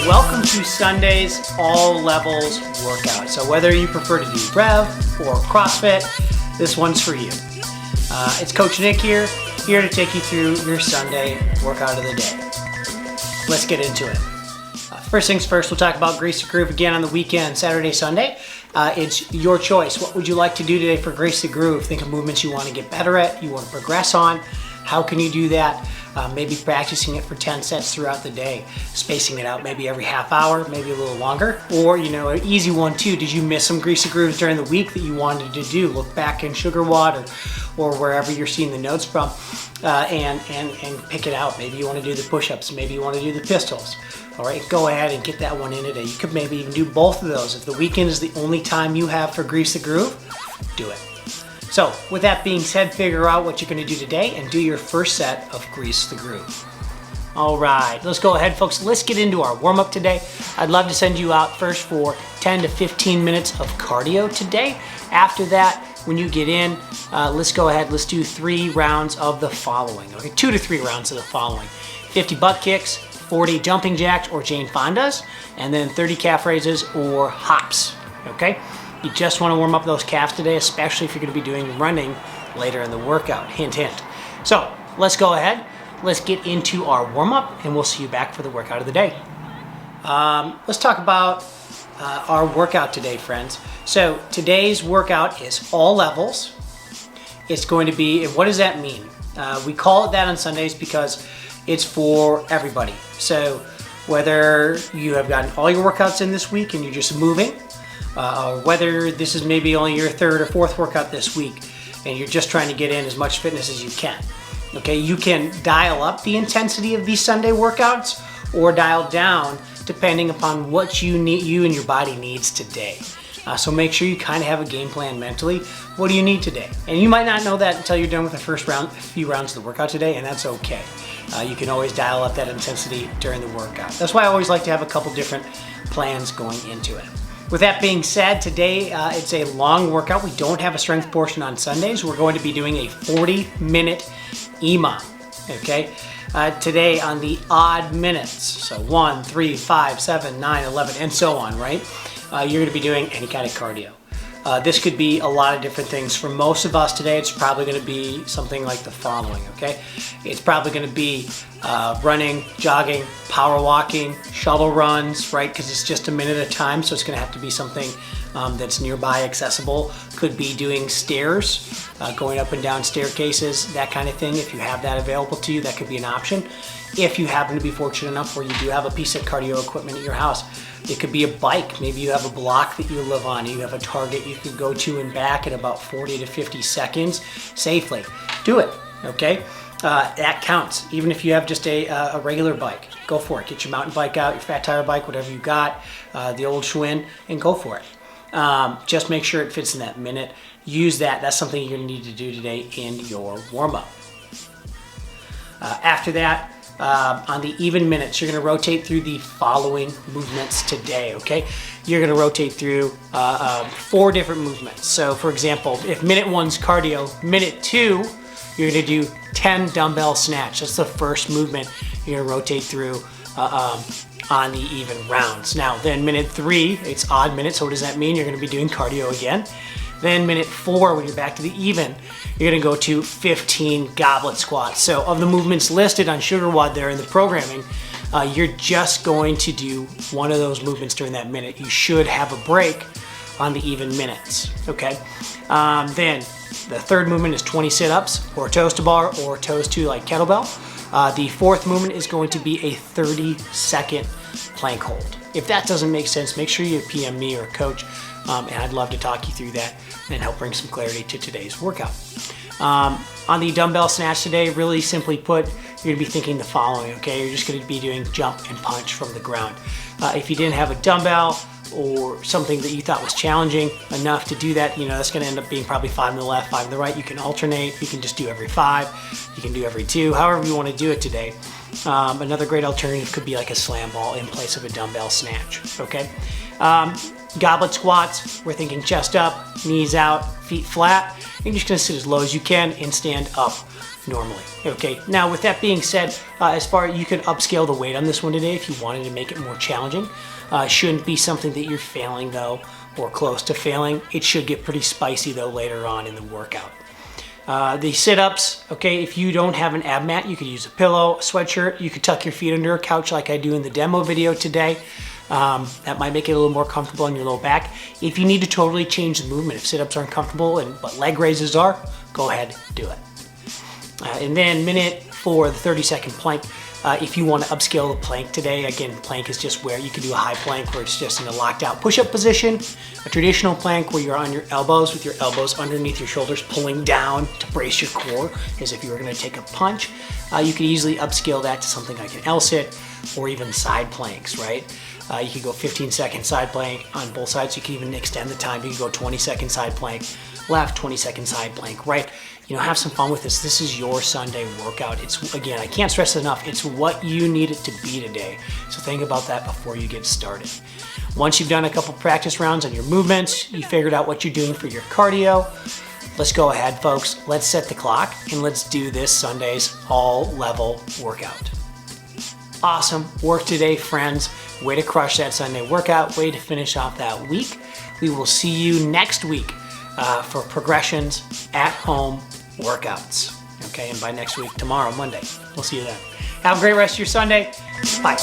Welcome to Sunday's all levels workout. So whether you prefer to do Rev or CrossFit, this one's for you. It's Coach Nick here to take you through your Sunday workout of the day. Let's get into it. First things first, we'll talk about Grease the Groove again on the weekend, Saturday, Sunday. It's your choice. What would you like to do today for Grease the Groove? Think of movements you want to get better at, you want to progress on. How can you do that? Maybe practicing it for 10 sets throughout the day, spacing it out maybe every half hour, maybe a little longer. Or, an easy one too, did you miss some Grease the Grooves during the week that you wanted to do? Look back in Sugar WOD or wherever you're seeing the notes from and pick it out. Maybe you want to do the push-ups, maybe you want to do the pistols. All right, go ahead and get that one in today. You could maybe even do both of those. If the weekend is the only time you have for Grease the Groove, do it. So with that being said, figure out what you're going to do today and do your first set of Grease the Groove. All right, let's go ahead, folks. Let's get into our warm-up today. I'd love to send you out first for 10 to 15 minutes of cardio today. After that, when you get in, let's go ahead. Let's do 3 rounds of the following. Okay, 2 to 3 rounds of the following: 50 butt kicks, 40 jumping jacks or Jane Fondas, and then 30 calf raises or hops. Okay. You just want to warm up those calves today, especially if you're going to be doing running later in the workout. Hint, hint. So let's go ahead. Let's get into our warm-up, and we'll see you back for the workout of the day. Let's talk about our workout today, friends. So today's workout is all levels. It's going to be, and what does that mean? We call it that on Sundays because it's for everybody. So whether you have gotten all your workouts in this week and you're just moving, or whether this is maybe only your 3rd or 4th workout this week and you're just trying to get in as much fitness as you can. Okay, you can dial up the intensity of these Sunday workouts or dial down depending upon what you and your body needs today. So make sure you kind of have a game plan mentally. What do you need today? And you might not know that until you're done with the first few rounds of the workout today, and that's okay. You can always dial up that intensity during the workout. That's why I always like to have a couple different plans going into it. With that being said, today it's a long workout. We don't have a strength portion on Sundays. We're going to be doing a 40-minute EMOM, okay? Today on the odd minutes, so 1, 3, 5, 7, 9, 11, and so on, right? You're gonna be doing any kind of cardio. This could be a lot of different things. For most of us today, it's probably gonna be something like the following, okay? It's probably gonna be running, jogging, power walking, shuttle runs, right? Because it's just a minute at a time, so it's gonna have to be something that's nearby, accessible. Could be doing stairs, going up and down staircases, that kind of thing. If you have that available to you, that could be an option. If you happen to be fortunate enough where you do have a piece of cardio equipment at your house, it could be a bike. Maybe you have a block that you live on. You have a target you could go to and back in about 40 to 50 seconds safely. Do it, okay? That counts. Even if you have just a regular bike, go for it. Get your mountain bike out, your fat tire bike, whatever you got, the old Schwinn, and go for it. Just make sure it fits in that minute. Use that. That's something you're going to need to do today in your warm-up. After that, on the even minutes, you're going to rotate through the following movements today, okay? You're going to rotate through 4 different movements. So, for example, if minute 1's cardio, minute 2, you're going to do 10 dumbbell snatch. That's the first movement you're going to rotate through on the even rounds. Now, then minute 3, it's odd minutes, so what does that mean? You're going to be doing cardio again. Then minute 4, when you're back to the even, you're gonna go to 15 goblet squats. So of the movements listed on Sugar WOD there in the programming, you're just going to do one of those movements during that minute. You should have a break on the even minutes, okay? Then the 3rd movement is 20 sit-ups or toes to bar or toes to like kettlebell. The 4th movement is going to be a 30-second plank hold. If that doesn't make sense, make sure you PM me or coach, and I'd love to talk you through that and help bring some clarity to today's workout. On the dumbbell snatch today, really simply put, you're gonna be thinking the following, okay? You're just gonna be doing jump and punch from the ground. If you didn't have a dumbbell or something that you thought was challenging enough to do that, that's gonna end up being probably 5 to the left, 5 to the right. You can alternate, you can just do every 5, you can do every 2, however you wanna do it today. Another great alternative could be like a slam ball in place of a dumbbell snatch, okay? Goblet squats, we're thinking chest up, knees out, feet flat. You're just gonna sit as low as you can and stand up normally. Okay, now with that being said, you could upscale the weight on this one today if you wanted to make it more challenging. Shouldn't be something that you're failing though, or close to failing. It should get pretty spicy though later on in the workout. The sit-ups, okay, if you don't have an ab mat, you could use a pillow, a sweatshirt. You could tuck your feet under a couch like I do in the demo video today. That might make it a little more comfortable on your low back. If you need to totally change the movement, if sit-ups aren't comfortable but leg raises are, go ahead, do it. And then minute for the 30-second plank. If you want to upscale the plank today, again, plank is just where you can do a high plank where it's just in a locked out push-up position. A traditional plank where you're on your elbows with your elbows underneath your shoulders pulling down to brace your core as if you were going to take a punch. You could easily upscale that to something like an L-sit or even side planks, right? You could go 15-second side plank on both sides. You can even extend the time. You can go 20-second side plank left, 20-second side plank right. You know, have some fun with this. This is your Sunday workout. It's, again, I can't stress it enough, it's what you need it to be today. So think about that before you get started. Once you've done a couple practice rounds on your movements, you figured out what you're doing for your cardio, let's go ahead, folks. Let's set the clock and let's do this Sunday's all-level workout. Awesome work today, friends. Way to crush that Sunday workout. Way to finish off that week. We will see you next week for Progerssion's at-home workouts. Okay, and by next week, tomorrow, Monday, we'll see you then. Have a great rest of your Sunday. Bye.